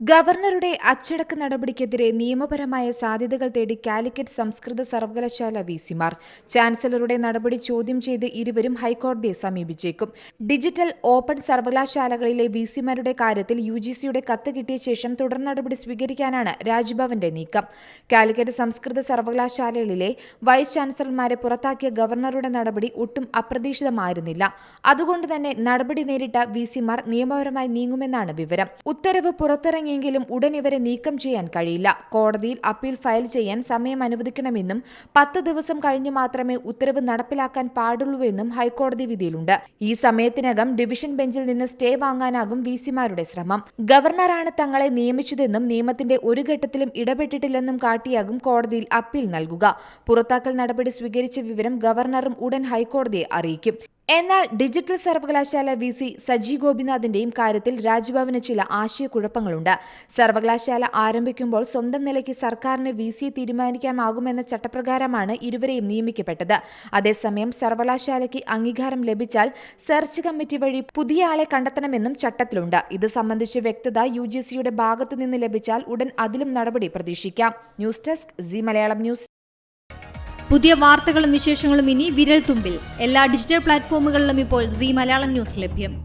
ഗവർണറുടെ അച്ചടക്ക നടപടിക്കെതിരെ നിയമപരമായ സാധ്യതകൾ തേടി കാലിക്കറ്റ് സംസ്കൃത സർവകലാശാല വിസിമാർ. ചാൻസലറുടെ നടപടി ചോദ്യം ചെയ്ത് ഇരുവരും ഹൈക്കോടതിയെ സമീപിച്ചേക്കും. ഡിജിറ്റൽ ഓപ്പൺ സർവകലാശാലകളിലെ വിസിമാരുടെ കാര്യത്തിൽ യുജിസിയുടെ കത്ത് കിട്ടിയ ശേഷം തുടർ നടപടി സ്വീകരിക്കാനാണ് രാജ്ഭവന്റെ നീക്കം. കാലിക്കറ്റ് സംസ്കൃത സർവകലാശാലകളിലെ വൈസ് ചാൻസലർമാരെ പുറത്താക്കിയ ഗവർണറുടെ നടപടി ഒട്ടും അപ്രതീക്ഷിതമായിരുന്നില്ല. അതുകൊണ്ട് തന്നെ നടപടി നേരിട്ട വിസിമാർ നിയമപരമായി നീങ്ങുമെന്നാണ് വിവരം. ഉത്തരവ് പുറത്തിറങ്ങി െങ്കിലും ഉടൻ ഇവരെ നീക്കം ചെയ്യാൻ കഴിയില്ല. കോടതിയിൽ അപ്പീൽ ഫയൽ ചെയ്യാൻ സമയം അനുവദിക്കണമെന്നും 10 ദിവസം കഴിഞ്ഞ് മാത്രമേ ഉത്തരവ് നടപ്പിലാക്കാൻ പാടുള്ളൂവെന്നും ഹൈക്കോടതി വിധിയിലുണ്ട്. ഈ സമയത്തിനകം ഡിവിഷൻ ബെഞ്ചിൽ നിന്ന് സ്റ്റേ വാങ്ങാനാകും വിസിമാരുടെ ശ്രമം. ഗവർണറാണ് തങ്ങളെ നിയമിച്ചതെന്നും നിയമത്തിന്റെ ഒരു ഘട്ടത്തിലും ഇടപെട്ടിട്ടില്ലെന്നും കാട്ടിയാകും കോടതിയിൽ അപ്പീൽ നൽകുക. പുറത്താക്കൽ നടപടി സ്വീകരിച്ച വിവരം ഗവർണറും ഉടൻ ഹൈക്കോടതിയെ അറിയിക്കും. എന്നാൽ ഡിജിറ്റൽ സർവകലാശാല വിസി സജി ഗോപിനാഥിന്റെയും കാര്യത്തിൽ രാജ്ഭവന് ചില ആശയക്കുഴപ്പങ്ങളുണ്ട്. സർവകലാശാല ആരംഭിക്കുമ്പോൾ സ്വന്തം നിലയ്ക്ക് സർക്കാരിന് വിസിയെ തീരുമാനിക്കാനാകുമെന്ന ചട്ടപ്രകാരമാണ് ഇരുവരെയും നിയമിക്കപ്പെട്ടത്. അതേസമയം സർവകലാശാലയ്ക്ക് അംഗീകാരം ലഭിച്ചാൽ സെർച്ച് കമ്മിറ്റി വഴി പുതിയ ആളെ കണ്ടെത്തണമെന്നും ചട്ടത്തിലുണ്ട്. ഇത് സംബന്ധിച്ച വ്യക്തത യുജിസിയുടെ ഭാഗത്തുനിന്ന് ലഭിച്ചാൽ ഉടൻ അതിലും നടപടി പ്രതീക്ഷിക്കാം. News desk C Malayalam news. പുതിയ വാർത്തകളും വിശേഷങ്ങളും ഇനി വിരൽ തുമ്പിൽ. എല്ലാ ഡിജിറ്റൽ പ്ലാറ്റ്ഫോമുകളിലും ഇപ്പോൾ സി മലയാളം ന്യൂസ് ലഭ്യം.